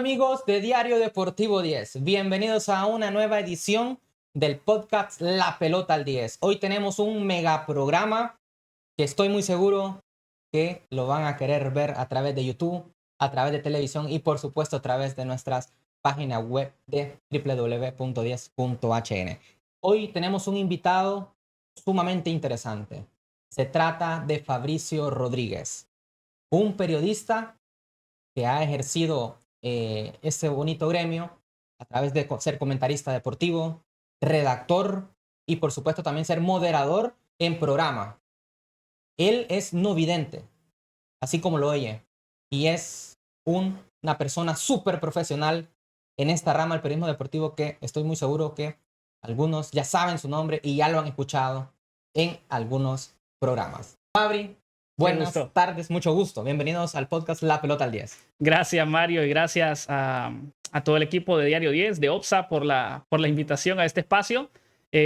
amigos de Diario Deportivo 10? Bienvenidos a una nueva edición del podcast La Pelota al 10. Hoy tenemos un mega programa que estoy muy seguro que lo van a querer ver a través de YouTube, a través de televisión y por supuesto a través de nuestras páginas web de www.10.hn. Hoy tenemos un invitado sumamente interesante. Se trata de Fabricio Rodríguez, un periodista que ha ejercido ese bonito gremio a través de ser comentarista deportivo, redactor y por supuesto también ser moderador en programa. Él es no vidente, así como lo oye, y es una persona súper profesional en esta rama del periodismo deportivo que estoy muy seguro que algunos ya saben su nombre y ya lo han escuchado en algunos programas. Fabri, buenas tardes, mucho gusto. Bienvenidos al podcast La Pelota al 10. Gracias, Mario, y gracias a todo el equipo de Diario 10, de OPSA, por la invitación a este espacio,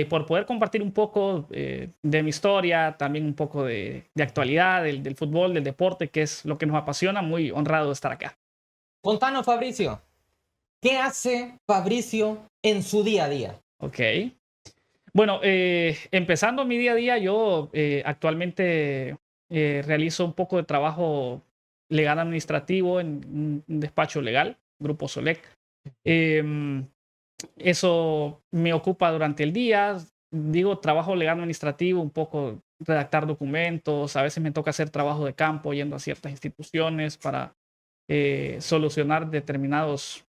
por poder compartir un poco de mi historia, también un poco de actualidad, del fútbol, del deporte, que es lo que nos apasiona. Muy honrado de estar acá. Contanos, Fabricio, ¿qué hace Fabricio en su día a día? Ok. Bueno, empezando mi día a día, yo actualmente realizo un poco de trabajo legal administrativo en un despacho legal, Grupo Solec. Eso me ocupa durante el día. Digo, trabajo legal administrativo, un poco redactar documentos. A veces me toca hacer trabajo de campo yendo a ciertas instituciones para solucionar determinados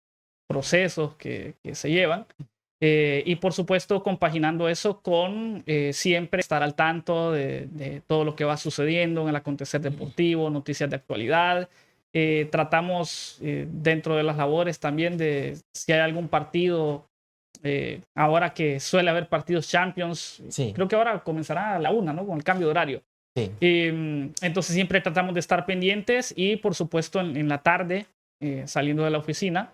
procesos que se llevan. Y por supuesto, compaginando eso con siempre estar al tanto de todo lo que va sucediendo en el acontecer deportivo, noticias de actualidad. Tratamos dentro de las labores también de si hay algún partido, ahora que suele haber partidos Champions, Sí. creo que ahora comenzará a la 1, ¿no? Con el cambio de horario. Sí. Entonces siempre tratamos de estar pendientes y por supuesto en la tarde, saliendo de la oficina,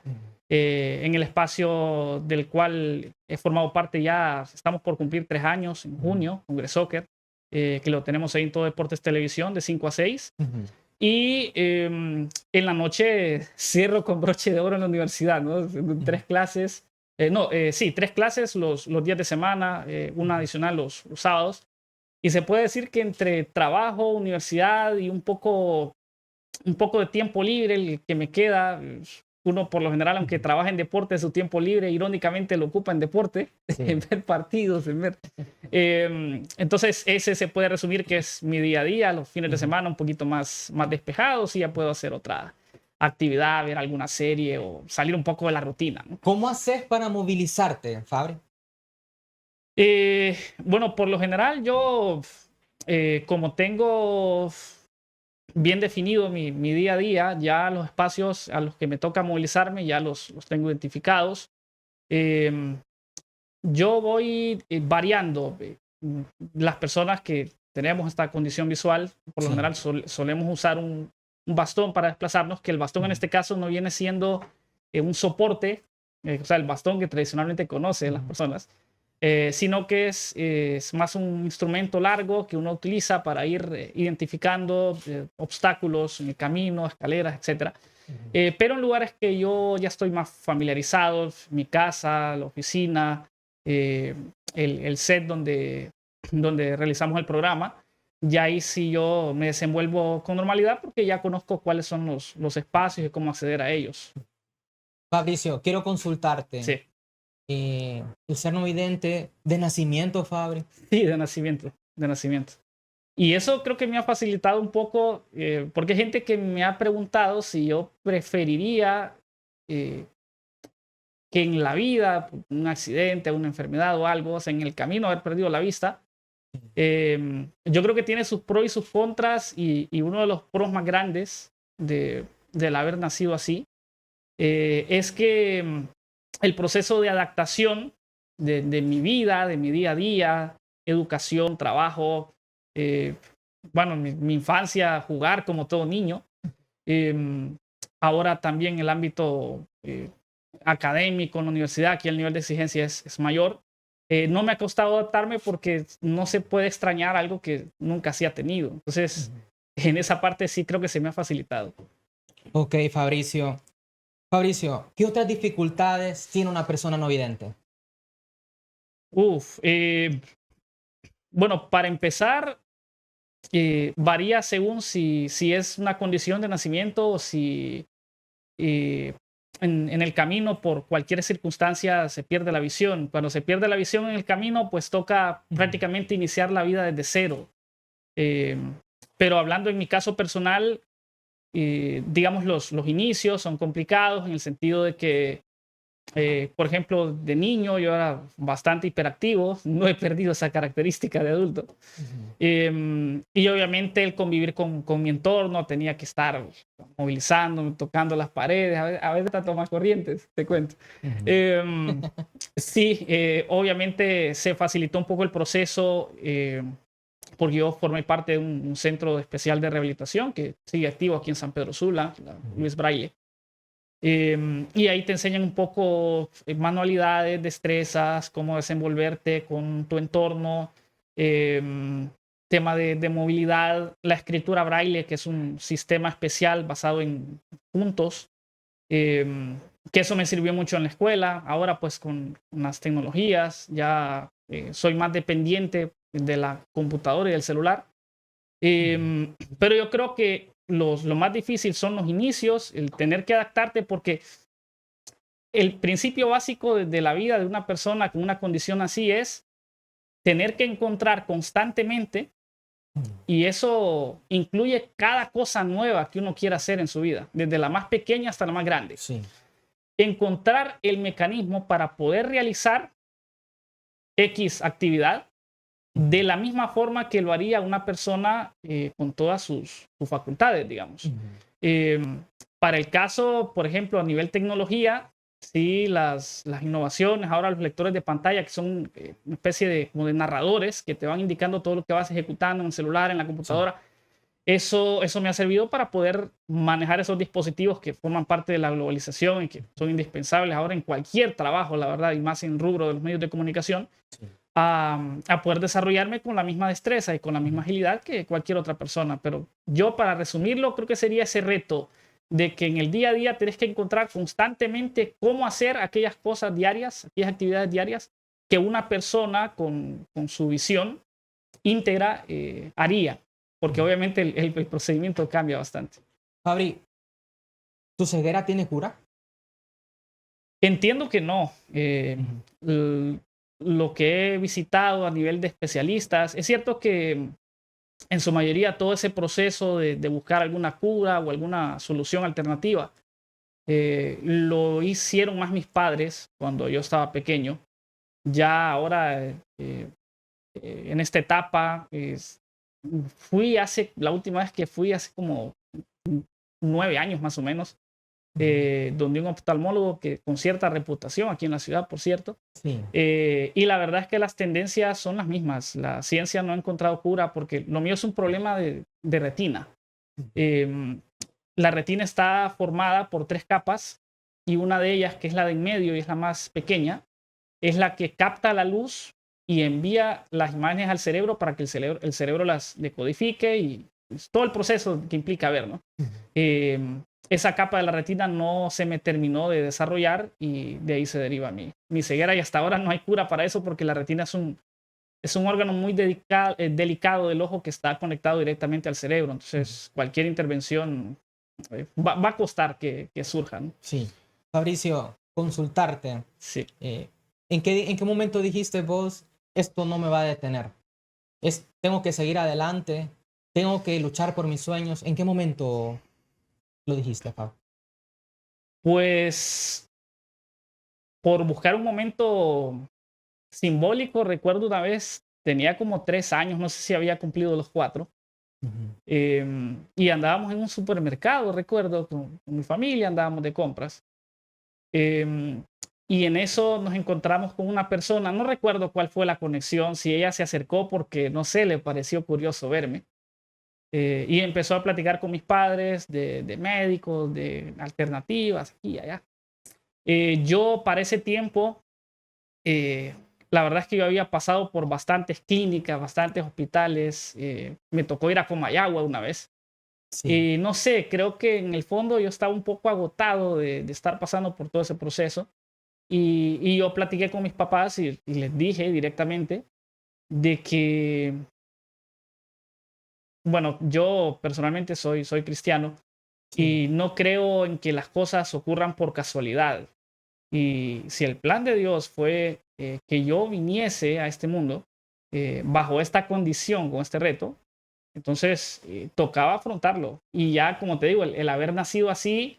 en el espacio del cual he formado parte ya, estamos por cumplir 3 años en junio, Congresoccer, que lo tenemos ahí en Todo Deportes Televisión de 5 a 6. Y en la noche cierro con broche de oro en la universidad, ¿no? 3 clases. Sí, 3 clases los días de semana, una adicional los sábados. Y se puede decir que entre trabajo, universidad y un poco de tiempo libre, el que me queda, uno por lo general, aunque trabaja en deporte, su tiempo libre irónicamente lo ocupa en deporte, sí. En ver partidos, en ver... entonces ese se puede resumir que es mi día a día, los fines de semana un poquito más despejados y ya puedo hacer otra actividad, ver alguna serie o salir un poco de la rutina, ¿no? ¿Cómo haces para movilizarte, Fabri? Bueno, por lo general yo, como tengo bien definido mi día a día, ya los espacios a los que me toca movilizarme ya los tengo identificados. Yo voy variando. Las personas que tenemos esta condición visual, por lo general solemos usar un bastón para desplazarnos, que el bastón en este caso no viene siendo un soporte, o sea, el bastón que tradicionalmente conocen las personas, sino que es más un instrumento largo que uno utiliza para ir identificando obstáculos en el camino, escaleras, etc. Pero en lugares que yo ya estoy más familiarizado, mi casa, la oficina, el set donde realizamos el programa, ya ahí sí yo me desenvuelvo con normalidad porque ya conozco cuáles son los espacios y cómo acceder a ellos. Fabricio, quiero consultarte. Sí. El ser no vidente de nacimiento, Fabri. Sí, de nacimiento. Y eso creo que me ha facilitado un poco, porque hay gente que me ha preguntado si yo preferiría que en la vida, un accidente, una enfermedad o algo, o sea, en el camino haber perdido la vista. Yo creo que tiene sus pros y sus contras, y uno de los pros más grandes del haber nacido así es que el proceso de adaptación de mi vida, de mi día a día, educación, trabajo, bueno, mi infancia, jugar como todo niño, ahora también el ámbito académico en la universidad, aquí el nivel de exigencia es mayor. No me ha costado adaptarme porque no se puede extrañar algo que nunca se ha tenido. Entonces, en esa parte sí creo que se me ha facilitado. Ok, Fabricio. Fabricio, ¿qué otras dificultades tiene una persona no vidente? Uf, bueno, para empezar, varía según si es una condición de nacimiento o si eh, en el camino por cualquier circunstancia se pierde la visión. Cuando se pierde la visión en el camino, pues toca prácticamente iniciar la vida desde cero. Eh, pero hablando en mi caso personal, digamos, los inicios son complicados en el sentido de que, por ejemplo, de niño yo era bastante hiperactivo, no he perdido esa característica de adulto. Y obviamente el convivir con mi entorno, tenía que estar movilizándome, tocando las paredes, a veces hasta tomar corrientes, te cuento. Sí, obviamente se facilitó un poco el proceso porque yo formé parte de un centro especial de rehabilitación que sigue activo aquí en San Pedro Sula, la Luis Braille. Y ahí te enseñan un poco manualidades, destrezas, cómo desenvolverte con tu entorno, tema de movilidad, la escritura braille, que es un sistema especial basado en puntos, que eso me sirvió mucho en la escuela. Ahora pues con las tecnologías ya soy más dependiente de la computadora y del celular. Pero yo creo que lo más difícil son los inicios, el tener que adaptarte, porque el principio básico de la vida de una persona con una condición así es tener que encontrar constantemente, y eso incluye cada cosa nueva que uno quiera hacer en su vida, desde la más pequeña hasta la más grande. Sí. Encontrar el mecanismo para poder realizar X actividad de la misma forma que lo haría una persona con todas sus facultades, digamos. Para el caso, por ejemplo, a nivel tecnología, sí, las innovaciones, ahora los lectores de pantalla, que son una especie de, como de narradores que te van indicando todo lo que vas ejecutando en el celular, en la computadora. Sí. Eso me ha servido para poder manejar esos dispositivos que forman parte de la globalización y que son indispensables ahora en cualquier trabajo, la verdad, y más en rubro de los medios de comunicación. Sí. A poder desarrollarme con la misma destreza y con la misma agilidad que cualquier otra persona. Pero yo, para resumirlo, creo que sería ese reto de que en el día a día tenés que encontrar constantemente cómo hacer aquellas cosas diarias, aquellas actividades diarias que una persona con su visión íntegra haría, porque obviamente el procedimiento cambia bastante. Fabri, ¿tu ceguera tiene cura? Entiendo que no. Lo que he visitado a nivel de especialistas, es cierto que en su mayoría todo ese proceso de buscar alguna cura o alguna solución alternativa lo hicieron más mis padres cuando yo estaba pequeño. Ya ahora en esta etapa la última vez que fui hace como 9 años más o menos, donde un oftalmólogo que con cierta reputación aquí en la ciudad, por cierto. Sí. Y la verdad es que las tendencias son las mismas. La ciencia no ha encontrado cura porque lo mío es un problema de retina. La retina está formada por 3 capas y una de ellas, que es la de en medio y es la más pequeña, es la que capta la luz y envía las imágenes al cerebro para que el cerebro las decodifique y todo el proceso que implica ver, ¿no? Esa capa de la retina no se me terminó de desarrollar y de ahí se deriva mi ceguera, y hasta ahora no hay cura para eso porque la retina es un órgano muy delicado del ojo que está conectado directamente al cerebro. Entonces cualquier intervención va a costar que surja, ¿no? Sí. Fabricio, consultarte. Sí. ¿En qué momento dijiste vos, esto no me va a detener? Tengo que seguir adelante, tengo que luchar por mis sueños? ¿En qué momento lo dijiste, Fab? Pues por buscar un momento simbólico, recuerdo una vez, tenía como 3 años, no sé si había cumplido los 4, y andábamos en un supermercado, recuerdo, con mi familia, andábamos de compras. Y en eso nos encontramos con una persona, no recuerdo cuál fue la conexión, si ella se acercó porque, no sé, le pareció curioso verme. Y empezó a platicar con mis padres de médicos, de alternativas, aquí y allá. Yo para ese tiempo, la verdad es que yo había pasado por bastantes clínicas, bastantes hospitales. Me tocó ir a Comayagua una vez. Sí. Y no sé, creo que en el fondo yo estaba un poco agotado de estar pasando por todo ese proceso. Y yo platiqué con mis papás y les dije directamente de que, bueno, yo personalmente soy cristiano Sí. y no creo en que las cosas ocurran por casualidad. Y si el plan de Dios fue que yo viniese a este mundo bajo esta condición, con este reto, entonces tocaba afrontarlo. Y ya, como te digo, el haber nacido así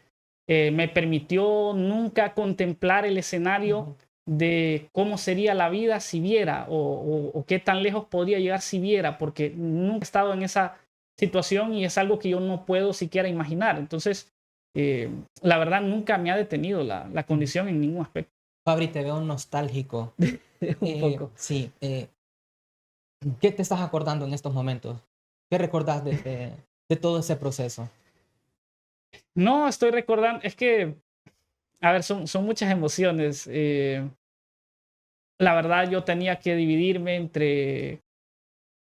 me permitió nunca contemplar el escenario Ujú. de cómo sería la vida si viera o qué tan lejos podría llegar si viera, porque nunca he estado en esa situación y es algo que yo no puedo siquiera imaginar. Entonces, eh, la verdad nunca me ha detenido la Ujú. condición en ningún aspecto. Fabri, te veo nostálgico. Un poco. Sí, ¿qué te estás acordando en estos momentos? ¿Qué recordás de todo ese proceso? No, estoy recordando, es que, a ver, son muchas emociones. La verdad, yo tenía que dividirme entre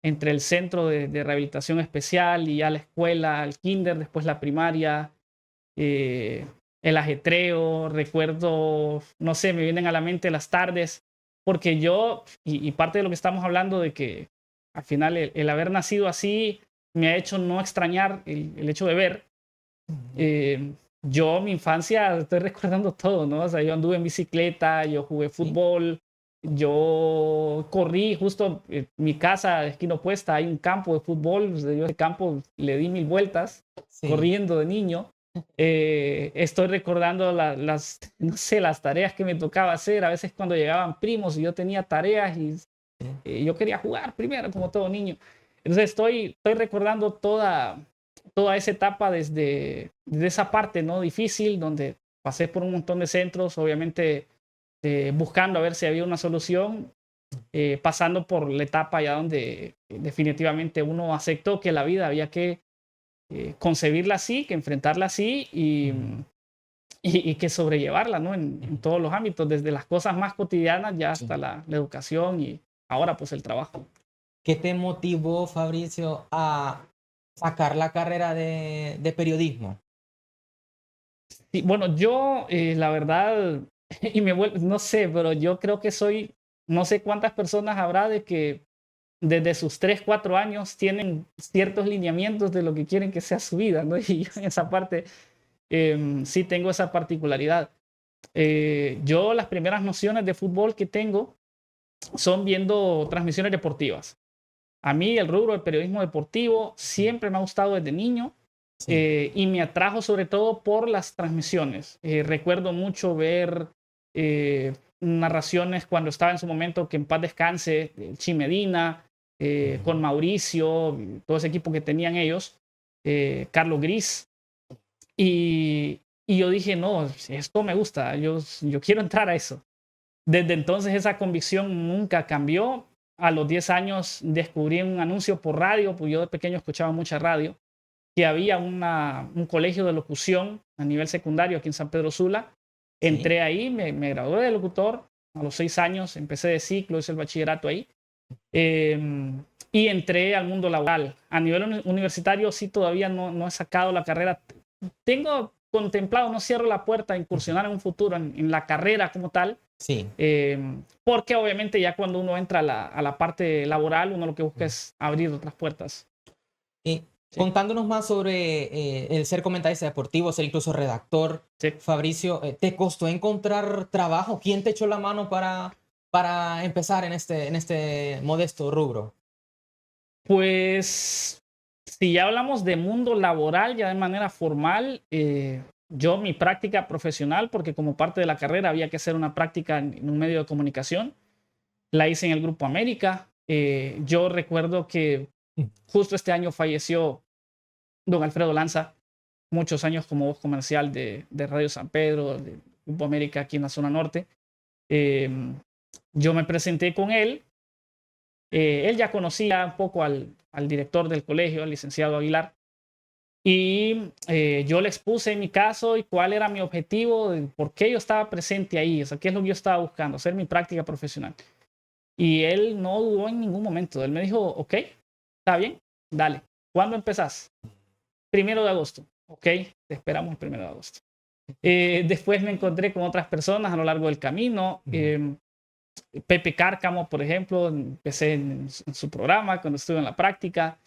el centro de rehabilitación especial y ya la escuela, el kinder, después la primaria, eh, el ajetreo, recuerdo, no sé, me vienen a la mente las tardes, porque yo, y parte de lo que estamos hablando de que al final el haber nacido así me ha hecho no extrañar el hecho de ver. Ujú. eh, yo, mi infancia, estoy recordando todo, ¿no? O sea, yo anduve en bicicleta, yo jugué Sí, fútbol, yo corrí justo en mi casa, esquina opuesta, hay un campo de fútbol, o sea, yo ese campo le di 1000 vueltas sí, corriendo de niño. Estoy recordando no sé, las tareas que me tocaba hacer, a veces cuando llegaban primos y yo tenía tareas y sí. yo quería jugar primero, como todo niño. Entonces estoy recordando toda esa etapa desde esa parte, ¿no? Difícil, donde pasé por un montón de centros, obviamente buscando a ver si había una solución, pasando por la etapa ya donde definitivamente uno aceptó que la vida había que concebirla así, que enfrentarla así Ujú, y que sobrellevarla, ¿no? En ujú. todos los ámbitos, desde las cosas más cotidianas ya hasta Sí. la educación y ahora pues el trabajo. ¿Qué te motivó, Fabricio, a sacar la carrera de periodismo? Sí, bueno, yo, la verdad, y no sé, pero yo creo que no sé cuántas personas habrá de que desde sus 3 4 años tienen ciertos lineamientos de lo que quieren que sea su vida, ¿no? Y yo en esa parte sí tengo esa particularidad. Yo las primeras nociones de fútbol que tengo son viendo transmisiones deportivas. A mí el rubro del periodismo deportivo siempre me ha gustado desde niño Sí. y me atrajo sobre todo por las transmisiones. Recuerdo mucho ver narraciones cuando estaba en su momento, que en paz descanse, Chi Medina, con Ujú. Mauricio, todo ese equipo que tenían ellos, Carlos Gris. Y yo dije, no, esto me gusta, yo quiero entrar a eso. Desde entonces esa convicción nunca cambió. A los 10 años descubrí un anuncio por radio, pues yo de pequeño escuchaba mucha radio, que había un colegio de locución a nivel secundario aquí en San Pedro Sula. Sí. Entré ahí, me gradué de locutor. A los 6 años empecé de ciclo, hice el bachillerato ahí. Eh, y entré al mundo laboral. A nivel universitario sí todavía no he sacado la carrera. Tengo contemplado, no cierro la puerta a Ujú. incursionar en un futuro en la carrera como tal, Sí. porque obviamente ya cuando uno entra a la parte laboral, uno lo que busca es abrir otras puertas. Y Sí, contándonos más sobre el ser comentarista deportivo, ser incluso redactor, sí. Fabricio, ¿te costó encontrar trabajo? ¿Quién te echó la mano para empezar en este modesto rubro? Pues si ya hablamos de mundo laboral, ya de manera formal, yo mi práctica profesional, porque como parte de la carrera había que hacer una práctica en un medio de comunicación, la hice en el Grupo América. Yo recuerdo que Mm. justo este año falleció don Alfredo Lanza, muchos años como voz comercial de Radio San Pedro, de Grupo América aquí en la zona norte. Eh, yo me presenté con él. Él ya conocía un poco al director del colegio, al licenciado Aguilar, y yo le expuse mi caso y cuál era mi objetivo, por qué yo estaba presente ahí, o sea, qué es lo que yo estaba buscando, hacer mi práctica profesional. Y él no dudó en ningún momento. Él me dijo, ok, está bien, dale. ¿Cuándo empezás? 1 de agosto, ¿ok? Te esperamos el 1 de agosto. Después me encontré con otras personas a lo largo del camino. Pepe Cárcamo, por ejemplo, empecé en su programa cuando estuve en la práctica.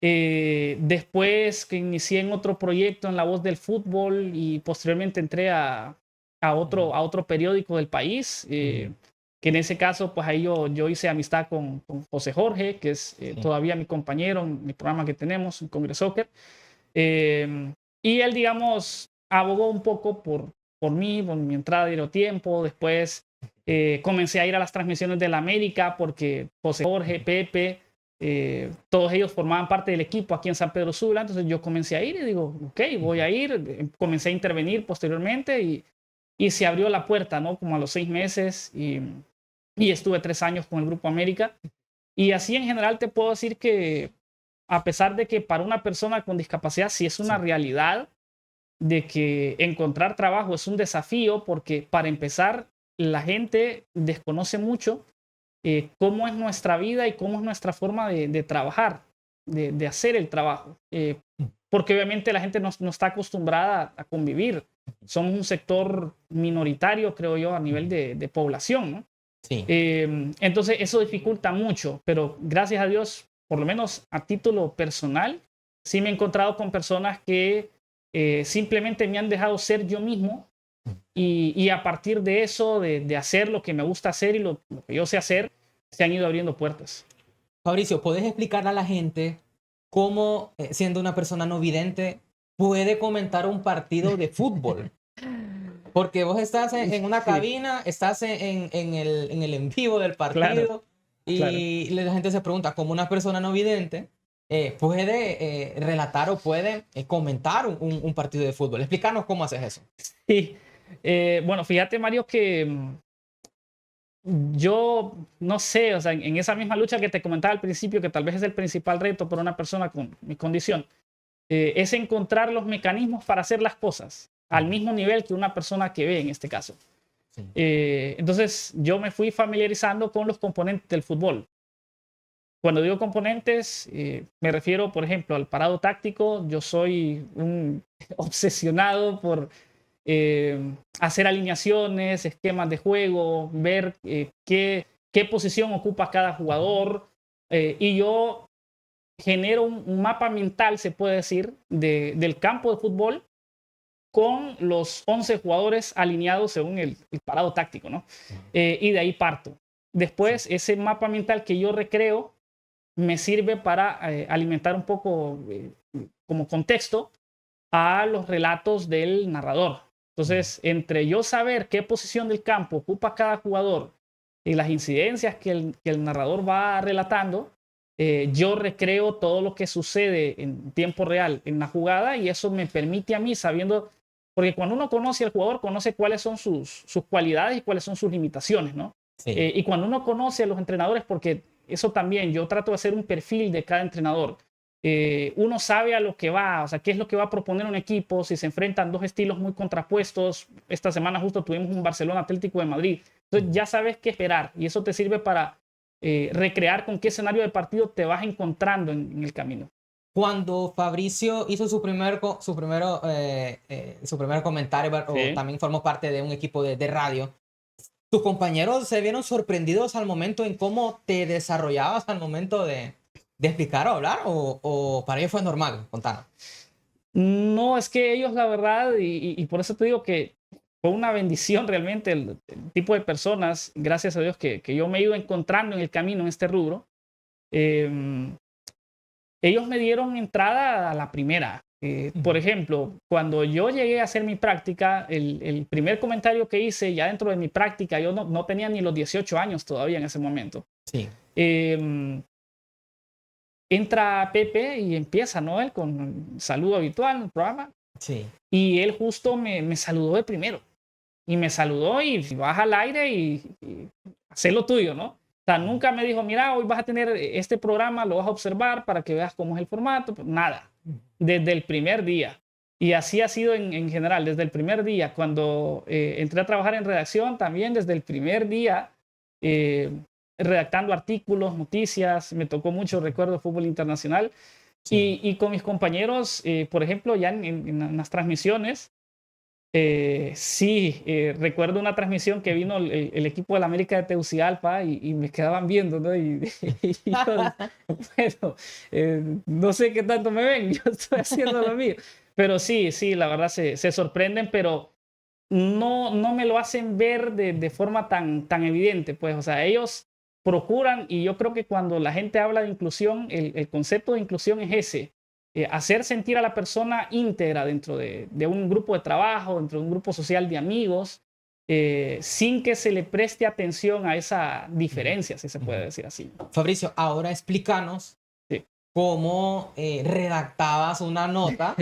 Después que inicié en otro proyecto en La Voz del Fútbol y posteriormente entré a otro periódico del país, que en ese caso, pues ahí yo hice amistad con José Jorge, que es todavía mi compañero en el programa que tenemos, en Congreso Soccer. Y él, digamos, abogó un poco por mí, por mi entrada de tiempo. Después comencé a ir a las transmisiones de la América porque José Jorge, Pepe, todos ellos formaban parte del equipo aquí en San Pedro Sula. Entonces yo comencé a ir y digo, ok, voy a ir. Comencé a intervenir posteriormente y se abrió la puerta, ¿no? Como a los 6 meses y estuve 3 años con el Grupo América. Y así en general te puedo decir que a pesar de que para una persona con discapacidad sí es una realidad de que encontrar trabajo es un desafío, porque para empezar la gente desconoce mucho cómo es nuestra vida y cómo es nuestra forma de trabajar, de hacer el trabajo. Porque obviamente la gente no está acostumbrada a convivir. Somos un sector minoritario, creo yo, a nivel de población, ¿no? Sí. Entonces eso dificulta mucho, pero gracias a Dios, por lo menos a título personal, sí me he encontrado con personas que simplemente me han dejado ser yo mismo y a partir de eso, de hacer lo que me gusta hacer y lo que yo sé hacer, se han ido abriendo puertas. Fabricio, ¿puedes explicarle a la gente cómo, siendo una persona no vidente, puede comentar un partido de fútbol? Porque vos estás en una cabina, estás en el en vivo del partido, Claro, claro. y la gente se pregunta cómo una persona no vidente puede relatar o puede comentar un partido de fútbol. Explícanos cómo haces eso. Sí. Bueno, fíjate, Mario, que yo no sé, o sea, en esa misma lucha que te comentaba al principio, que tal vez es el principal reto para una persona con mi condición, es encontrar los mecanismos para hacer las cosas al mismo nivel que una persona que ve en este caso. Sí. Entonces yo me fui familiarizando con los componentes del fútbol. Cuando digo componentes, me refiero, por ejemplo, al parado táctico. Yo soy un obsesionado por hacer alineaciones, esquemas de juego, ver qué posición ocupa cada jugador. Y yo genero un mapa mental, se puede decir, del campo de fútbol con los 11 jugadores alineados según el parado táctico, ¿no? Y de ahí parto. Después, ese mapa mental que yo recreo me sirve para alimentar un poco como contexto a los relatos del narrador. Entonces, entre yo saber qué posición del campo ocupa cada jugador y las incidencias que el narrador va relatando, yo recreo todo lo que sucede en tiempo real en la jugada, y eso me permite a mí, sabiendo, porque cuando uno conoce al jugador, conoce cuáles son sus cualidades y cuáles son sus limitaciones, ¿no? Sí. Y cuando uno conoce a los entrenadores, porque eso también, yo trato de hacer un perfil de cada entrenador. Uno sabe a lo que va, o sea, qué es lo que va a proponer un equipo si se enfrentan dos estilos muy contrapuestos. Esta semana justo tuvimos un Barcelona Atlético de Madrid. Entonces ya sabes qué esperar, y eso te sirve para recrear con qué escenario de partido te vas encontrando en el camino. Cuando Fabricio hizo su primer comentario, o Sí. también formó parte de un equipo de radio, ¿tus compañeros se vieron sorprendidos al momento en cómo te desarrollabas al momento de explicar o hablar? ¿O para ellos fue normal? Contanos. No, es que ellos, la verdad, y por eso te digo que fue una bendición realmente el tipo de personas, gracias a Dios, que yo me he ido encontrando en el camino en este rubro. Ellos me dieron entrada a la primera. Por ejemplo, cuando yo llegué a hacer mi práctica, el primer comentario que hice ya dentro de mi práctica, yo no tenía ni los 18 años todavía en ese momento. Sí. Entra Pepe y empieza, ¿no? Él con el saludo habitual en el programa. Sí. Y él justo me saludó de primero. Y me saludó y baja al aire y haz lo tuyo, ¿no? O sea, nunca me dijo, mira, hoy vas a tener este programa, lo vas a observar para que veas cómo es el formato. Nada. Desde el primer día. Y así ha sido en general, desde el primer día. Cuando entré a trabajar en redacción, también desde el primer día, redactando artículos, noticias. Me tocó mucho, recuerdo, fútbol internacional. Sí. Y con mis compañeros, por ejemplo, ya en las transmisiones, sí, recuerdo una transmisión que vino el equipo de la América de Tegucigalpa y me quedaban viendo, ¿no? Y yo, bueno, no sé qué tanto me ven, yo estoy haciendo lo mío. Pero sí, sí, la verdad se sorprenden, pero no me lo hacen ver de forma tan evidente, pues, o sea, ellos procuran, y yo creo que cuando la gente habla de inclusión, el concepto de inclusión es ese, hacer sentir a la persona íntegra dentro de un grupo de trabajo, dentro de un grupo social de amigos, sin que se le preste atención a esa diferencia, si se puede decir así. Fabricio, ahora explícanos Sí. cómo redactabas una nota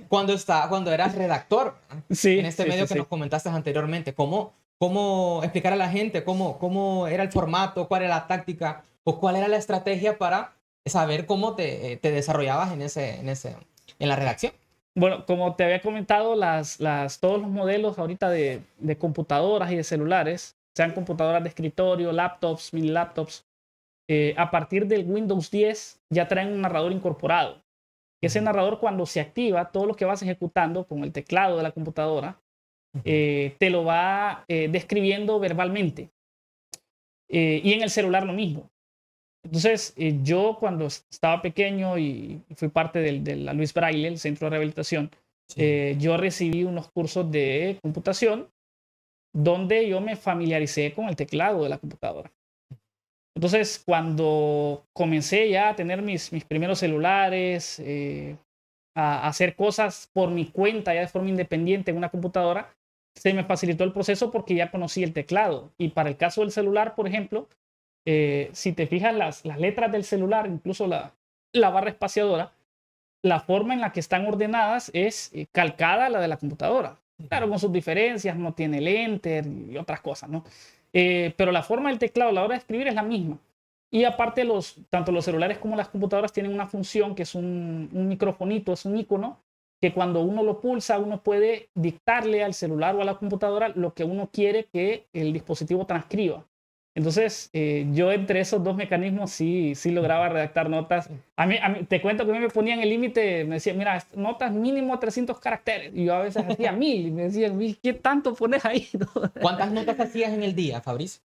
cuando eras redactor en Sí, este sí, sí, medio que sí. nos comentaste anteriormente. ¿Cómo explicar a la gente cómo era el formato, cuál era la táctica o cuál era la estrategia para saber cómo te desarrollabas en la redacción? Bueno, como te había comentado, todos los modelos ahorita de computadoras y de celulares, sean computadoras de escritorio, laptops, mini laptops, a partir del Windows 10 ya traen un narrador incorporado. Ese narrador, cuando se activa, todo lo que vas ejecutando con el teclado de la computadora, te lo va describiendo verbalmente. Y en el celular lo mismo. Entonces, yo cuando estaba pequeño y fui parte de la Luis Braille, el centro de rehabilitación, Sí. yo recibí unos cursos de computación donde yo me familiaricé con el teclado de la computadora. Entonces, cuando comencé ya a tener mis primeros celulares, a hacer cosas por mi cuenta ya de forma independiente en una computadora, se me facilitó el proceso porque ya conocí el teclado. Y para el caso del celular, por ejemplo, si te fijas las letras del celular, incluso la barra espaciadora, la forma en la que están ordenadas es calcada a la de la computadora. Claro, con sus diferencias, no tiene el enter y otras cosas, ¿no? Pero la forma del teclado a la hora de escribir es la misma. Y aparte, tanto los celulares como las computadoras tienen una función que es un microfonito, es un icono, que cuando uno lo pulsa, uno puede dictarle al celular o a la computadora lo que uno quiere que el dispositivo transcriba. Entonces, yo entre esos dos mecanismos sí lograba redactar notas. Te cuento que a mí me ponían el límite, me decían, mira, notas mínimo 300 caracteres. Y yo a veces hacía 1000 y me decían, ¿qué tanto pones ahí? ¿Cuántas notas hacías en el día, Fabricio?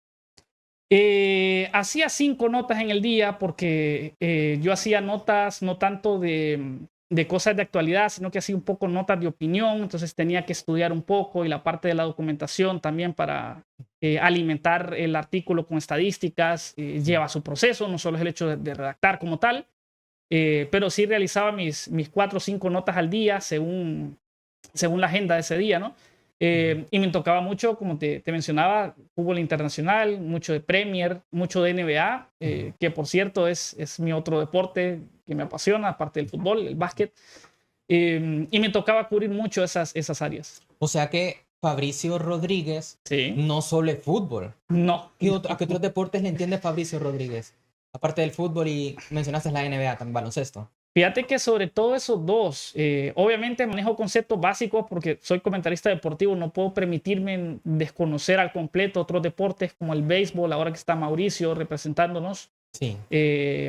Hacía 5 notas en el día porque yo hacía notas no tanto de cosas de actualidad, sino que hacía un poco notas de opinión, entonces tenía que estudiar un poco y la parte de la documentación también para alimentar el artículo con estadísticas, lleva su proceso, no solo es el hecho de redactar como tal, pero sí realizaba mis 4 o 5 notas al día según la agenda de ese día, ¿no? Y me tocaba mucho, como te mencionaba, fútbol internacional, mucho de Premier, mucho de NBA, que por cierto es mi otro deporte que me apasiona, aparte del fútbol, el básquet. Y me tocaba cubrir mucho esas áreas. O sea que Fabricio Rodríguez Sí. no solo es fútbol. No. ¿A qué otros deportes le entiende Fabricio Rodríguez? Aparte del fútbol y mencionaste la NBA, también baloncesto. Fíjate que sobre todo esos dos, obviamente manejo conceptos básicos porque soy comentarista deportivo, no puedo permitirme desconocer al completo otros deportes como el béisbol, ahora que está Mauricio representándonos, Sí.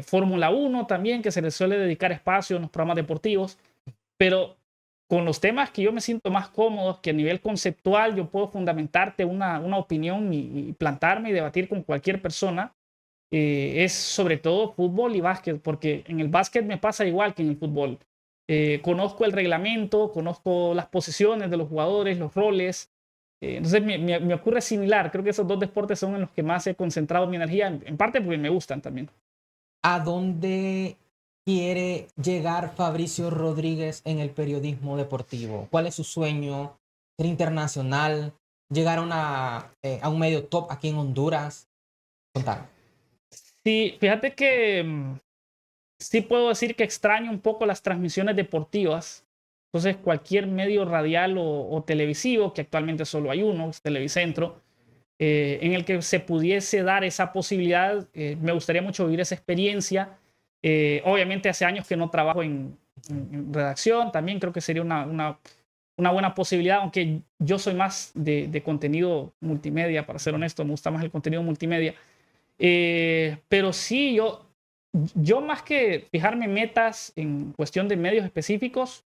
Fórmula 1 también, que se le suele dedicar espacio en los programas deportivos, pero con los temas que yo me siento más cómodo, que a nivel conceptual yo puedo fundamentarte una opinión y plantarme y debatir con cualquier persona, es sobre todo fútbol y básquet, porque en el básquet me pasa igual que en el fútbol. Conozco el reglamento, conozco las posiciones de los jugadores, los roles. Entonces me ocurre similar. Creo que esos dos deportes son en los que más he concentrado mi energía, en parte porque me gustan también. ¿A dónde quiere llegar Fabricio Rodríguez en el periodismo deportivo? ¿Cuál es su sueño? ¿Ser internacional? ¿Llegar a un medio top aquí en Honduras? Contar. Sí, fíjate que sí puedo decir que extraño un poco las transmisiones deportivas. Entonces, cualquier medio radial o televisivo, que actualmente solo hay uno, es Televicentro, en el que se pudiese dar esa posibilidad, me gustaría mucho vivir esa experiencia. Obviamente hace años que no trabajo en redacción, también creo que sería una buena posibilidad, aunque yo soy más de contenido multimedia, para ser honesto, me gusta más el contenido multimedia. Pero sí, yo más que fijarme metas en cuestión de medios específicos,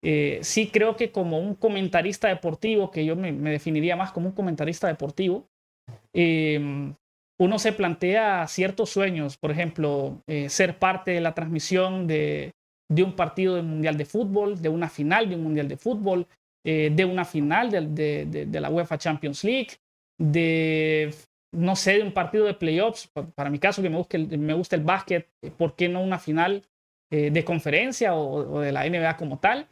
sí creo que como un comentarista deportivo, que yo me definiría más como un comentarista deportivo, uno se plantea ciertos sueños, por ejemplo, ser parte de la transmisión de un partido del Mundial de Fútbol, de una final de un Mundial de Fútbol, de una final de la UEFA Champions League, de, no sé, de un partido de playoffs. Para mi caso, que me gusta el básquet, ¿por qué no una final de conferencia o de la NBA como tal?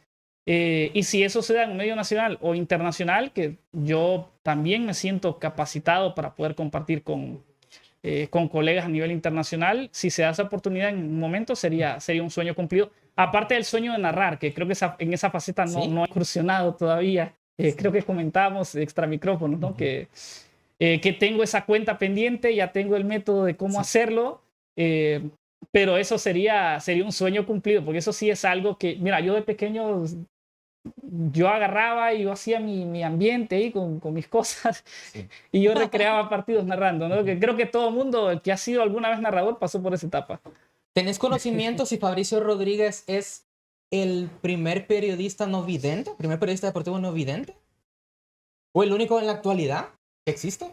Y si eso se da en un medio nacional o internacional, que yo también me siento capacitado para poder compartir con colegas a nivel internacional, si se da esa oportunidad en un momento, sería un sueño cumplido. Aparte del sueño de narrar, que creo que en esa faceta ¿Sí? no he incursionado todavía. Creo que comentábamos extra micrófonos, ¿no? Que tengo esa cuenta pendiente, ya tengo el método de cómo hacerlo, pero eso sería un sueño cumplido, porque eso sí es algo que, mira, yo de pequeño, yo agarraba y yo hacía mi ambiente ahí con mis cosas Sí. y yo recreaba partidos narrando, ¿no? Que creo que todo mundo que ha sido alguna vez narrador pasó por esa etapa. ¿Tenés conocimiento si Fabricio Rodríguez es el primer periodista no vidente? ¿Primer periodista deportivo no vidente? ¿O el único en la actualidad que existe?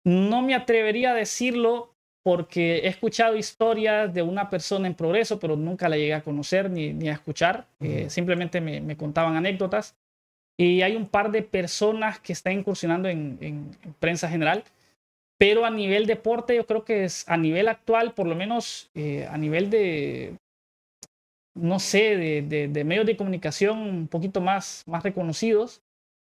No me atrevería a decirlo porque he escuchado historias de una persona en progreso, pero nunca la llegué a conocer ni a escuchar. Simplemente me contaban anécdotas. Y hay un par de personas que están incursionando en prensa general, pero a nivel deporte, yo creo que es a nivel actual, por lo menos a nivel de, no sé, de medios de comunicación un poquito más reconocidos.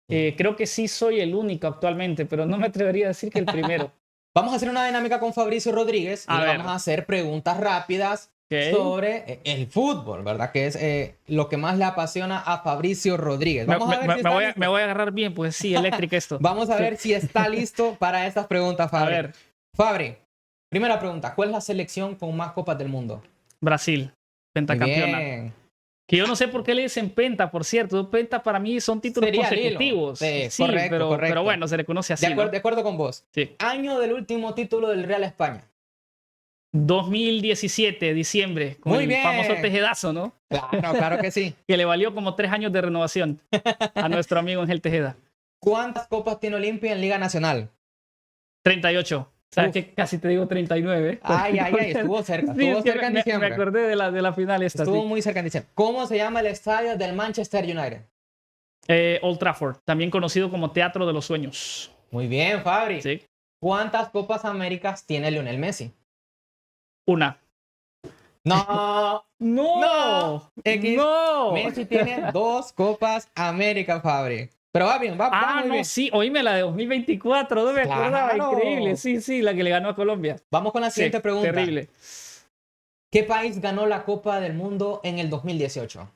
Creo que sí soy el único actualmente, pero no me atrevería a decir que el primero. Vamos a hacer una dinámica con Fabricio Rodríguez y A le ver. vamos a hacer preguntas rápidas Ok. sobre el fútbol, ¿verdad? Que es lo que más le apasiona a Fabricio Rodríguez. Vamos a ver si está listo. Me voy a agarrar bien, pues sí, eléctrica esto. Vamos a ver si está listo para estas preguntas, Fabri. A ver. Fabri, primera pregunta. ¿Cuál es la selección con más copas del mundo? Brasil, Muy pentacampeona. bien. Que yo no sé por qué le dicen penta, por cierto. Penta para mí son títulos Sería consecutivos. Lilo. Sí, Sí, correcto. pero bueno, se le conoce así, ¿no? De acuerdo con vos. Sí. Año del último título del Real España. 2017, diciembre, con Muy el bien. famoso Tejedazo, ¿no? Claro que sí. Que le valió como 3 años de renovación a nuestro amigo Ángel Tejeda. ¿Cuántas copas tiene Olimpia en Liga Nacional? 38. ¿Sabes que casi te digo 39? Ay, estuvo cerca. Sí, Estuvo cerca en me diciembre. acordé de la final esta. Estuvo Sí. muy cerca en diciembre. ¿Cómo se llama el estadio del Manchester United? Old Trafford, también conocido como Teatro de los Sueños. Muy bien, Fabri. Sí. ¿Cuántas Copas Américas tiene Lionel Messi? Una. No. ¡No! X. ¡No! Messi tiene 2 Copas América, Fabri. Pero va bien, va muy no, bien. sí, oíme la de 2024, no me acordaba, Claro. increíble. Sí, la que le ganó a Colombia. Vamos con la siguiente Sí, pregunta. terrible. ¿Qué país ganó la Copa del Mundo en el 2018?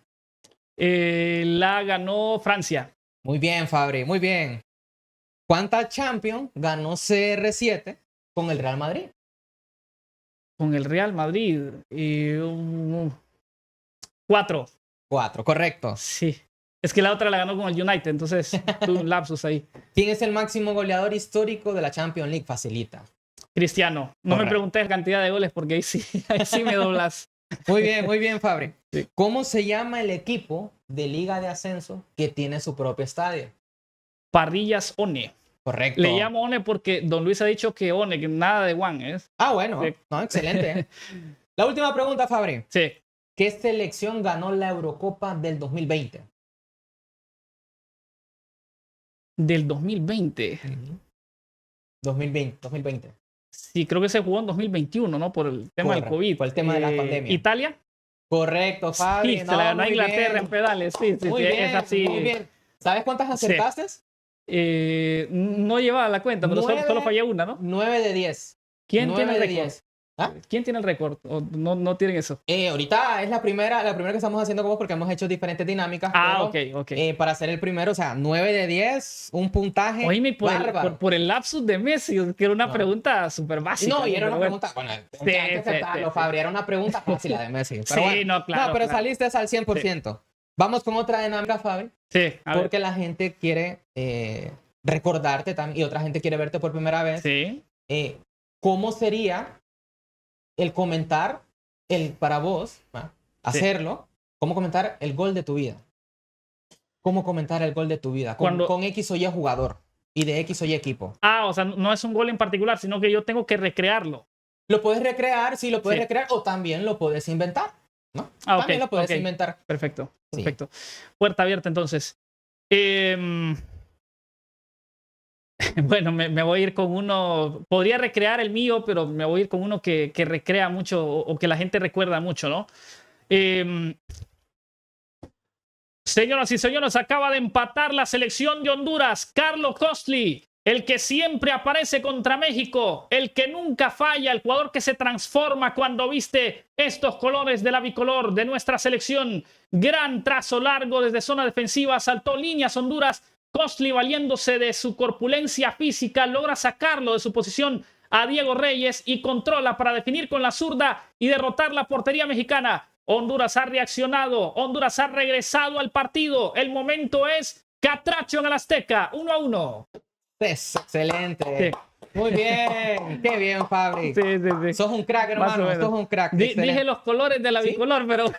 La ganó Francia. Muy bien, Fabri, muy bien. ¿Cuántas Champions ganó CR7 con el Real Madrid? Con el Real Madrid. 4. 4, correcto. Sí. Es que la otra la ganó con el United, entonces tuve un lapsus ahí. ¿Quién es el máximo goleador histórico de la Champions League? Facilita. Cristiano. No Correcto. me pregunté la cantidad de goles porque ahí sí me doblas. Muy bien, Fabri. Sí. ¿Cómo se llama el equipo de Liga de Ascenso que tiene su propio estadio? Parrillas One. Correcto. Le llamo One porque Don Luis ha dicho que One, que nada de One es. Bueno. Sí. No, excelente. La última pregunta, Fabri. Sí. ¿Qué selección ganó la Eurocopa del 2020? Del 2020. 2020. Sí, creo que se jugó en 2021, ¿no? Por el tema del COVID. Por el tema de la pandemia. ¿Italia? Correcto, Fabri. Sí, se la ganó a Inglaterra en pedales. Sí, Muy bien, es así. muy bien. ¿Sabes cuántas acertaste? No llevaba la cuenta, pero solo fallé una, ¿no? 9 de 10. ¿Quién 9 tiene el de récord? 10. ¿Ah? ¿Quién tiene el récord? ¿O no tienen eso? Ahorita es la primera que estamos haciendo como porque hemos hecho diferentes dinámicas. Pero, ok. Para ser el primero, o sea, 9 de 10, un puntaje Oíme, bárbaro. por el lapsus de Messi, que era una pregunta súper básica. No, y era una pero pregunta, bueno, Sí, hay que aceptarlo, Fabri, era una pregunta fácil la de Messi. Pero Sí, bueno. no, claro, No, pero claro. saliste al 100%. Vamos con otra dinámica, Fabri, Sí, a ver. porque la gente quiere recordarte también y otra gente quiere verte por primera vez. Sí. ¿Cómo sería el comentar, para vos, ¿va? Hacerlo, cómo comentar el gol de tu vida. Cómo comentar el gol de tu vida con X o Y jugador y de X o Y equipo. O sea, no es un gol en particular, sino que yo tengo que recrearlo. Lo puedes recrear, sí, lo puedes recrear, o también lo puedes inventar, ¿no? También lo puedes inventar. Perfecto, perfecto. Sí. Puerta abierta, entonces. Bueno, me voy a ir con uno, podría recrear el mío, pero me voy a ir con uno que recrea mucho o que la gente recuerda mucho, ¿no? Señoras y señores, acaba de empatar la selección de Honduras. Carlos Costly, el que siempre aparece contra México, el que nunca falla, el jugador que se transforma cuando viste estos colores de la bicolor de nuestra selección. Gran trazo largo desde zona defensiva, saltó líneas Honduras. Costly, valiéndose de su corpulencia física, logra sacarlo de su posición a Diego Reyes y controla para definir con la zurda y derrotar la portería mexicana. Honduras ha reaccionado, Honduras ha regresado al partido. El momento es Catracho en el Azteca, 1-1. Es excelente. Sí. Muy bien, qué bien, Fabri. Sí. Sos un crack, hermano. Sos un crack. Dije los colores de la bicolor, pero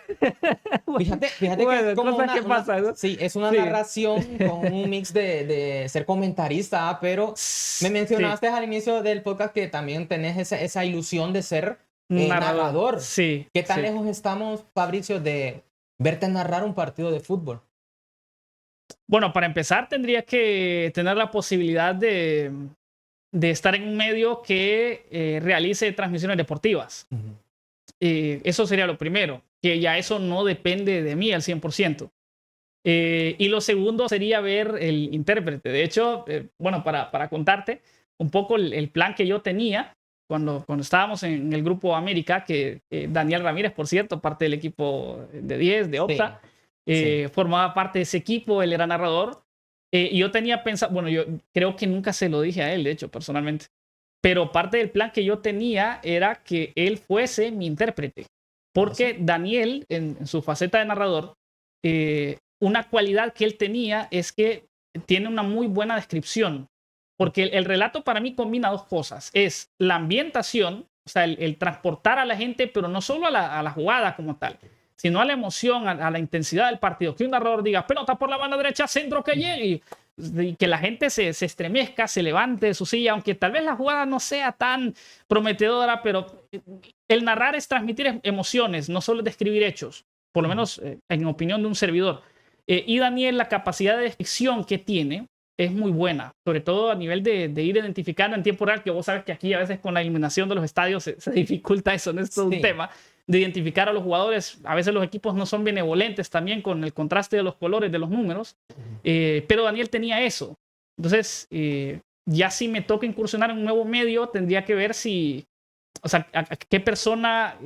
fíjate bueno, que es como cosas que pasan, ¿no? Sí, es una narración con un mix de ser comentarista, pero me mencionaste al inicio del podcast que también tenés esa ilusión de ser narrador. Sí. ¿Qué tan lejos estamos, Fabricio, de verte narrar un partido de fútbol? Bueno, para empezar tendría que tener la posibilidad de estar en un medio que realice transmisiones deportivas. Eso sería lo primero, que ya eso no depende de mí al 100%. Y lo segundo sería ver el intérprete. De hecho, bueno, para contarte un poco el plan que yo tenía cuando estábamos en el Grupo América, que Daniel Ramírez, por cierto, parte del equipo de 10, de Opta, formaba parte de ese equipo, él era narrador. Y yo tenía pensado, bueno, yo creo que nunca se lo dije a él, de hecho, personalmente. Pero parte del plan que yo tenía era que él fuese mi intérprete. Porque Daniel, en su faceta de narrador, una cualidad que él tenía es que tiene una muy buena descripción. Porque el relato para mí combina dos cosas. Es la ambientación, o sea, el transportar a la gente, pero no solo a la jugada como tal, sino a la emoción, a la intensidad del partido. Que un narrador diga, pelota por la banda derecha, centro que llegue, y que la gente se estremezca, se levante de su silla, aunque tal vez la jugada no sea tan prometedora, pero el narrar es transmitir emociones, no solo describir hechos, por lo menos en opinión de un servidor. Y Daniel, la capacidad de descripción que tiene es muy buena, sobre todo a nivel de ir identificando en tiempo real, que vos sabes que aquí a veces con la iluminación de los estadios se dificulta eso, no es todo un tema de identificar a los jugadores. A veces los equipos no son benevolentes también con el contraste de los colores, de los números, pero Daniel tenía eso. Entonces, ya si me toca incursionar en un nuevo medio, tendría que ver o sea, a qué persona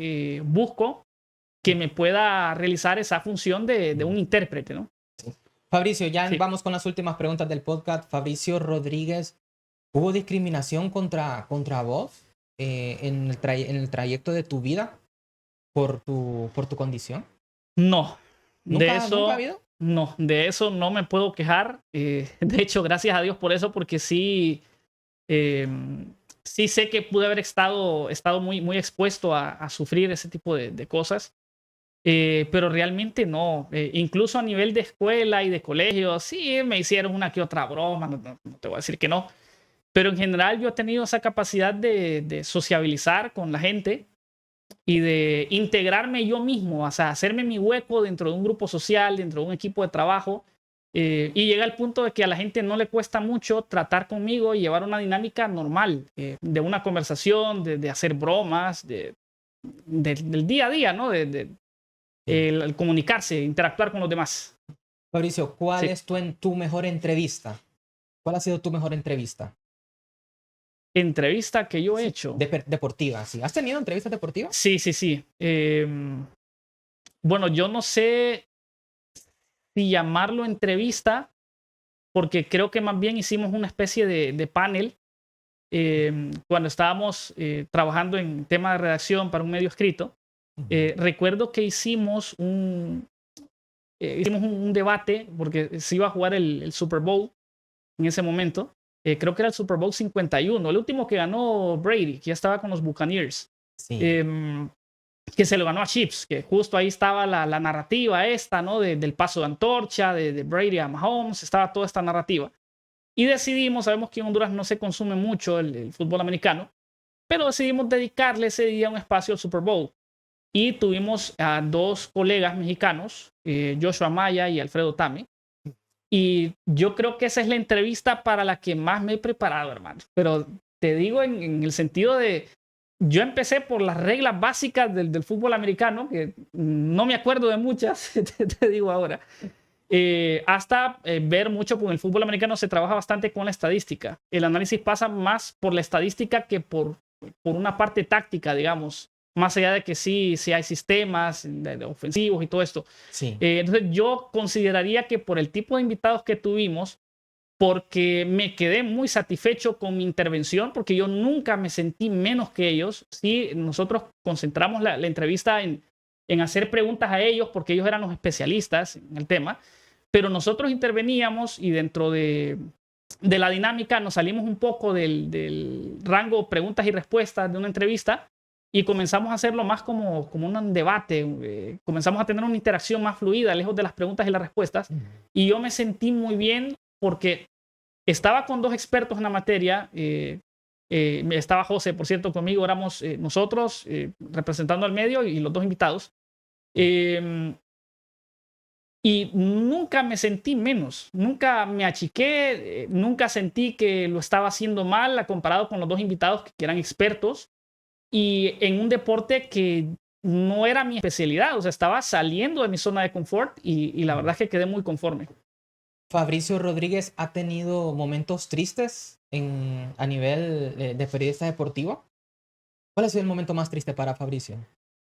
busco que me pueda realizar esa función de un intérprete, ¿no? Fabricio, ya vamos con las últimas preguntas del podcast. Fabricio Rodríguez, ¿hubo discriminación contra vos en el trayecto de tu vida por tu condición? No. ¿Nunca ha habido? No, de eso no me puedo quejar. De hecho, gracias a Dios por eso, porque sí sé que pude haber estado muy, muy expuesto a sufrir ese tipo de cosas. Pero realmente no. Incluso a nivel de escuela y de colegio, sí me hicieron una que otra broma, no te voy a decir que no. Pero en general yo he tenido esa capacidad de sociabilizar con la gente y de integrarme yo mismo, o sea, hacerme mi hueco dentro de un grupo social, dentro de un equipo de trabajo. Y llega al punto de que a la gente no le cuesta mucho tratar conmigo y llevar una dinámica normal, de una conversación, de hacer bromas, del día a día, ¿no? El comunicarse, interactuar con los demás. Fabricio, ¿cuál es tu mejor entrevista? ¿Cuál ha sido tu mejor entrevista? Entrevista que yo he hecho. Deportiva, sí. ¿Has tenido entrevistas deportivas? Sí. Bueno, yo no sé si llamarlo entrevista, porque creo que más bien hicimos una especie de panel cuando estábamos trabajando en tema de redacción para un medio escrito. Recuerdo que hicimos un debate porque se iba a jugar el Super Bowl en ese momento. Creo que era el Super Bowl 51, el último que ganó Brady, que ya estaba con los Buccaneers. Sí. Que se lo ganó a Chiefs, que justo ahí estaba la narrativa esta, ¿no? Del paso de antorcha, de Brady a Mahomes, estaba toda esta narrativa. Y decidimos, sabemos que en Honduras no se consume mucho el fútbol americano, pero decidimos dedicarle ese día un espacio al Super Bowl. Y tuvimos a dos colegas mexicanos, Joshua Maya y Alfredo Tame. Y yo creo que esa es la entrevista para la que más me he preparado, hermano. Pero te digo en el sentido de, yo empecé por las reglas básicas del fútbol americano, que no me acuerdo de muchas, te digo ahora. Hasta ver mucho, porque en el fútbol americano se trabaja bastante con la estadística. El análisis pasa más por la estadística que por una parte táctica, digamos. Más allá de que sí hay sistemas de ofensivos y todo esto. Sí. Entonces yo consideraría que por el tipo de invitados que tuvimos, porque me quedé muy satisfecho con mi intervención, porque yo nunca me sentí menos que ellos. Sí, nosotros concentramos la entrevista en hacer preguntas a ellos, porque ellos eran los especialistas en el tema, pero nosotros interveníamos y dentro de la dinámica nos salimos un poco del rango preguntas y respuestas de una entrevista y comenzamos a hacerlo más como un debate. Comenzamos a tener una interacción más fluida, lejos de las preguntas y las respuestas. Y yo me sentí muy bien porque estaba con dos expertos en la materia. Estaba José, por cierto, conmigo. Éramos nosotros representando al medio y los dos invitados. Y nunca me sentí menos, nunca me achiqué, nunca sentí que lo estaba haciendo mal comparado con los dos invitados que eran expertos y en un deporte que no era mi especialidad. O sea, estaba saliendo de mi zona de confort y la verdad es que quedé muy conforme. Fabricio Rodríguez ha tenido momentos tristes a nivel de periodista deportivo. ¿Cuál ha sido el momento más triste para Fabricio?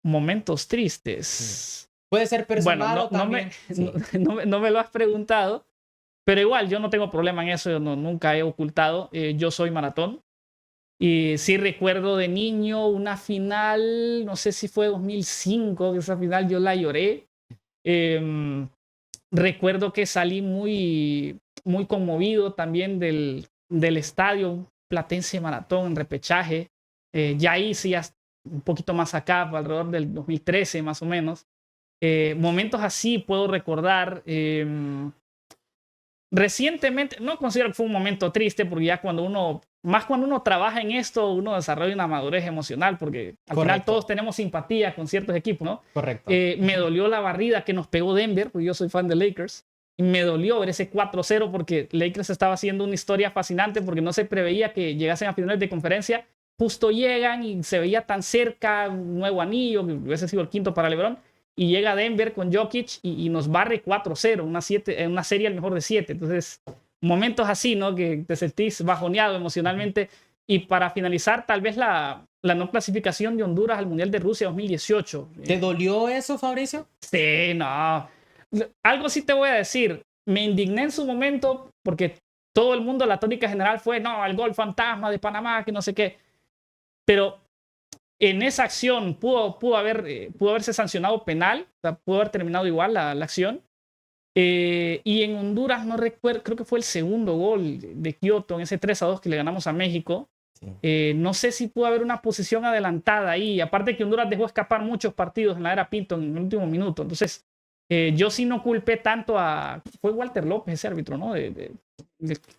Momentos tristes. Sí. Puede ser personal o también. No me lo has preguntado, pero igual yo no tengo problema en eso. Yo nunca he ocultado. Yo soy maratón. Y sí recuerdo de niño una final, no sé si fue 2005, que esa final yo la lloré. Recuerdo que salí muy, muy conmovido también del estadio Platense Maratón en repechaje. Ya ahí sí, un poquito más acá, alrededor del 2013 más o menos. Momentos así puedo recordar. Recientemente, no considero que fue un momento triste, porque ya cuando uno trabaja en esto, uno desarrolla una madurez emocional, porque al final todos tenemos simpatía con ciertos equipos, ¿no? Correcto. Me dolió la barrida que nos pegó Denver, porque yo soy fan de Lakers, y me dolió ver ese 4-0, porque Lakers estaba haciendo una historia fascinante, porque no se preveía que llegasen a finales de conferencia. Justo llegan y se veía tan cerca, un nuevo anillo, que hubiese sido el quinto para LeBron. Y llega Denver con Jokic y nos barre 4-0, una serie al mejor de 7. Entonces, momentos así, ¿no? Que te sentís bajoneado emocionalmente. Y para finalizar, tal vez la no clasificación de Honduras al Mundial de Rusia 2018. ¿Te dolió eso, Fabricio? Sí, no. Algo sí te voy a decir. Me indigné en su momento porque todo el mundo, la tónica general fue, no, el gol fantasma de Panamá, que no sé qué. Pero en esa acción pudo haberse sancionado penal, o sea, pudo haber terminado igual la acción. Y en Honduras, no recuerdo, creo que fue el segundo gol de Kioto en ese 3-2 que le ganamos a México. Sí. No sé si pudo haber una posición adelantada ahí. Aparte que Honduras dejó escapar muchos partidos en la era Pinto en el último minuto. Entonces, yo sí no culpé tanto fue Walter López ese árbitro, ¿no?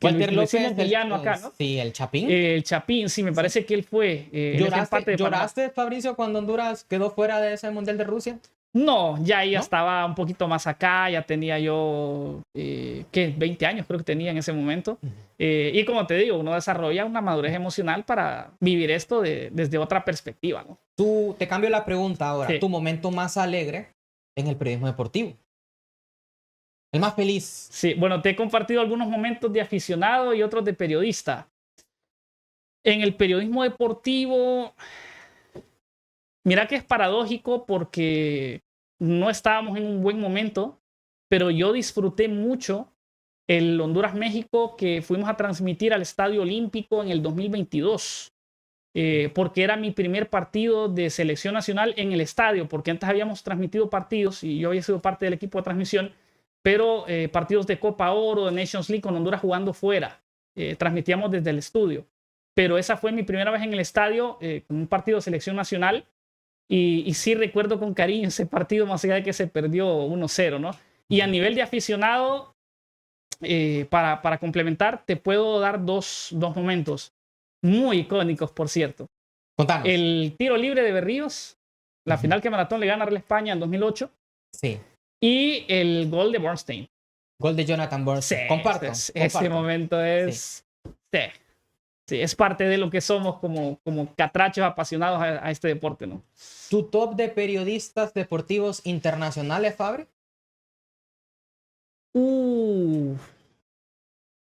Walter López, acá, ¿no? Sí, el Chapín. El Chapín, sí, me parece que él fue. ¿Lloraste, Fabricio, cuando Honduras quedó fuera de ese Mundial de Rusia? No, ya estaba un poquito más acá, ya tenía yo, 20 años creo que tenía en ese momento. Y como te digo, uno desarrolla una madurez emocional para vivir esto desde otra perspectiva, ¿no? Te cambio la pregunta ahora. Sí. ¿Tu momento más alegre en el periodismo deportivo? El más feliz. Sí, bueno, te he compartido algunos momentos de aficionado y otros de periodista. En el periodismo deportivo, mira que es paradójico porque no estábamos en un buen momento, pero yo disfruté mucho el Honduras-México que fuimos a transmitir al Estadio Olímpico en el 2022, porque era mi primer partido de selección nacional en el estadio, porque antes habíamos transmitido partidos y yo había sido parte del equipo de transmisión, pero partidos de Copa Oro, de Nations League con Honduras jugando fuera. Transmitíamos desde el estudio. Pero esa fue mi primera vez en el estadio con un partido de selección nacional y sí recuerdo con cariño ese partido, más allá de que se perdió 1-0, ¿no? Y a nivel de aficionado, para complementar, te puedo dar dos momentos muy icónicos, por cierto. Contanos. El tiro libre de Berríos, la Ujú. final que Maratón le gana a Real España en 2008, Sí. y el gol de Bernstein. Gol de Jonathan Sí, Bernstein. Comparto. ese momento Sí. es... Sí, sí, es parte de lo que somos como catrachos apasionados a este deporte, ¿no? ¿Tu top de periodistas deportivos internacionales, Fabri? Uh,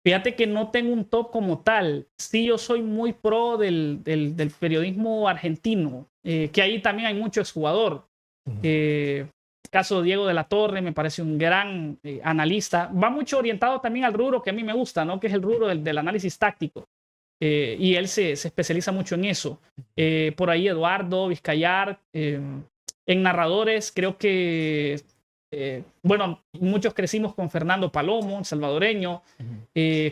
Fíjate que no tengo un top como tal. Sí, yo soy muy pro del periodismo argentino, que ahí también hay mucho exjugador. Caso Diego de la Torre, me parece un gran analista. Va mucho orientado también al rubro que a mí me gusta, ¿no? Que es el rubro del análisis táctico. Y él se especializa mucho en eso. Por ahí Eduardo Vizcayar. En narradores, creo que, bueno, muchos crecimos con Fernando Palomo, salvadoreño,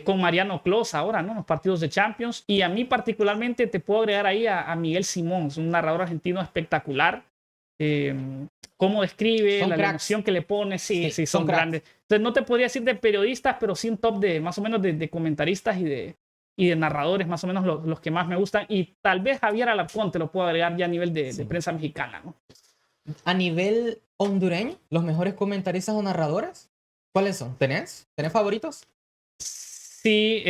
con Mariano Clos ahora, ¿no? Los partidos de Champions. Y a mí particularmente te puedo agregar ahí a Miguel Simón, un narrador argentino espectacular. Cómo describe, Son la cracks. emoción que le pone, sí, son cracks. grandes. Entonces no te podría decir de periodistas, pero sí un top de más o menos de comentaristas y de narradores, más o menos los que más me gustan. Y tal vez Javier Alarcón te lo puedo agregar ya a nivel de prensa mexicana, ¿no? A nivel hondureño, los mejores comentaristas o narradores, ¿cuáles son? ¿Tenés favoritos? Sí,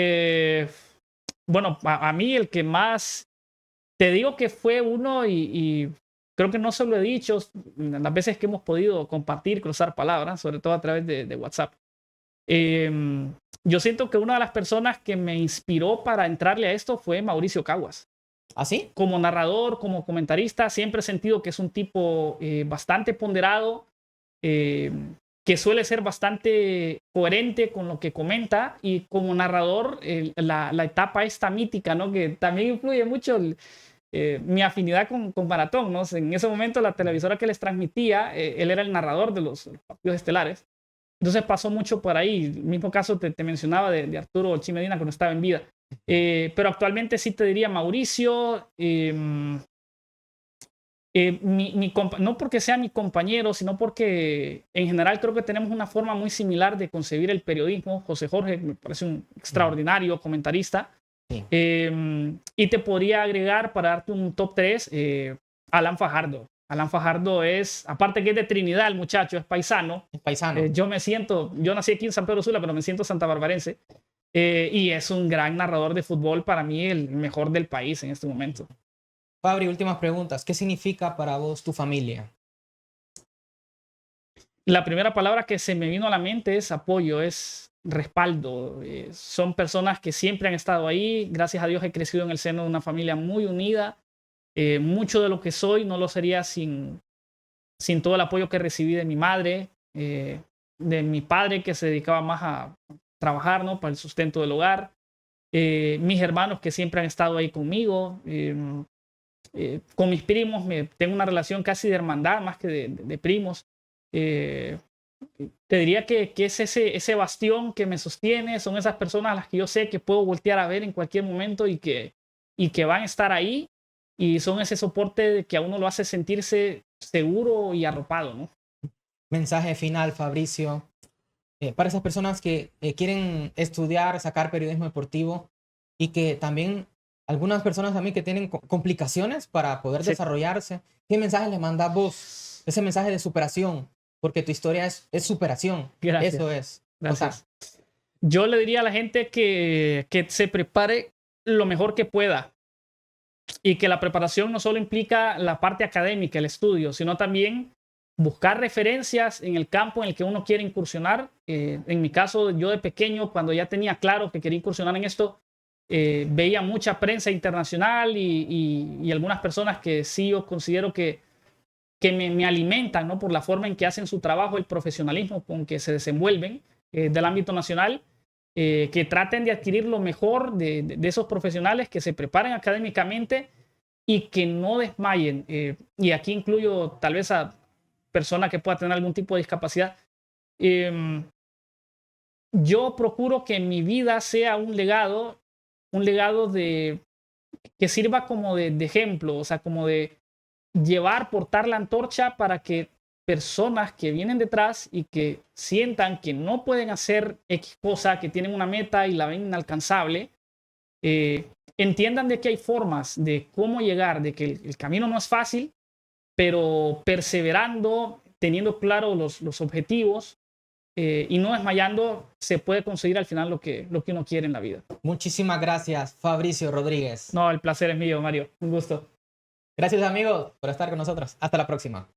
bueno, a mí el que más, te digo que fue uno y creo que no se lo he dicho las veces que hemos podido compartir, cruzar palabras, sobre todo a través de WhatsApp. Yo siento que una de las personas que me inspiró para entrarle a esto fue Mauricio Caguas. ¿Ah, sí? Como narrador, como comentarista, siempre he sentido que es un tipo bastante ponderado, que suele ser bastante coherente con lo que comenta, y como narrador, la etapa esta mítica, ¿no? Que también influye mucho mi afinidad con Maratón, ¿no? En ese momento la televisora que les transmitía, él era el narrador de los partidos estelares. Entonces pasó mucho por ahí. El mismo caso te mencionaba de Arturo Chi Medina cuando estaba en vida. Pero actualmente sí te diría Mauricio. No porque sea mi compañero, sino porque en general creo que tenemos una forma muy similar de concebir el periodismo. José Jorge me parece un extraordinario comentarista. Sí. Y te podría agregar, para darte un top 3, Alan Fajardo. Alan Fajardo es, aparte que es de Trinidad, el muchacho es paisano. Es paisano. Yo nací aquí en San Pedro Sula, pero me siento santabarbarense. Y es un gran narrador de fútbol, para mí el mejor del país en este momento. Fabri, últimas preguntas. ¿Qué significa para vos tu familia? La primera palabra que se me vino a la mente es apoyo, es respaldo. Son personas que siempre han estado ahí. Gracias a Dios he crecido en el seno de una familia muy unida. Mucho de lo que soy no lo sería sin todo el apoyo que recibí de mi madre, de mi padre, que se dedicaba más a trabajar, ¿no? Para el sustento del hogar. Mis hermanos, que siempre han estado ahí conmigo. Con mis primos tengo una relación casi de hermandad, más que de primos. Te diría que es ese bastión que me sostiene. Son esas personas a las que yo sé que puedo voltear a ver en cualquier momento y que van a estar ahí. Y son ese soporte que a uno lo hace sentirse seguro y arropado, ¿no? Mensaje final, Fabricio, para esas personas que quieren estudiar, sacar periodismo deportivo, y que también algunas personas también que tienen complicaciones para poder desarrollarse. ¿Qué mensaje le mandas vos? Ese mensaje de superación, porque tu historia es superación. Gracias. Eso es. Gracias. Yo le diría a la gente que se prepare lo mejor que pueda, y que la preparación no solo implica la parte académica, el estudio, sino también buscar referencias en el campo en el que uno quiere incursionar. En mi caso, yo de pequeño, cuando ya tenía claro que quería incursionar en esto, veía mucha prensa internacional y algunas personas que sí yo considero que me alimentan, ¿no? Por la forma en que hacen su trabajo, el profesionalismo con que se desenvuelven del ámbito nacional. Que traten de adquirir lo mejor de esos profesionales, que se preparen académicamente y que no desmayen. Y aquí incluyo tal vez a personas que puedan tener algún tipo de discapacidad. Yo procuro que mi vida sea un legado que sirva como de ejemplo, o sea, como de portar la antorcha para que personas que vienen detrás y que sientan que no pueden hacer X cosa, que tienen una meta y la ven inalcanzable, entiendan de que hay formas de cómo llegar, de que el camino no es fácil, pero perseverando, teniendo claros los objetivos y no desmayando, se puede conseguir al final lo que uno quiere en la vida. Muchísimas gracias, Fabricio Rodríguez. No, el placer es mío, Mario. Un gusto. Gracias, amigos, por estar con nosotros. Hasta la próxima.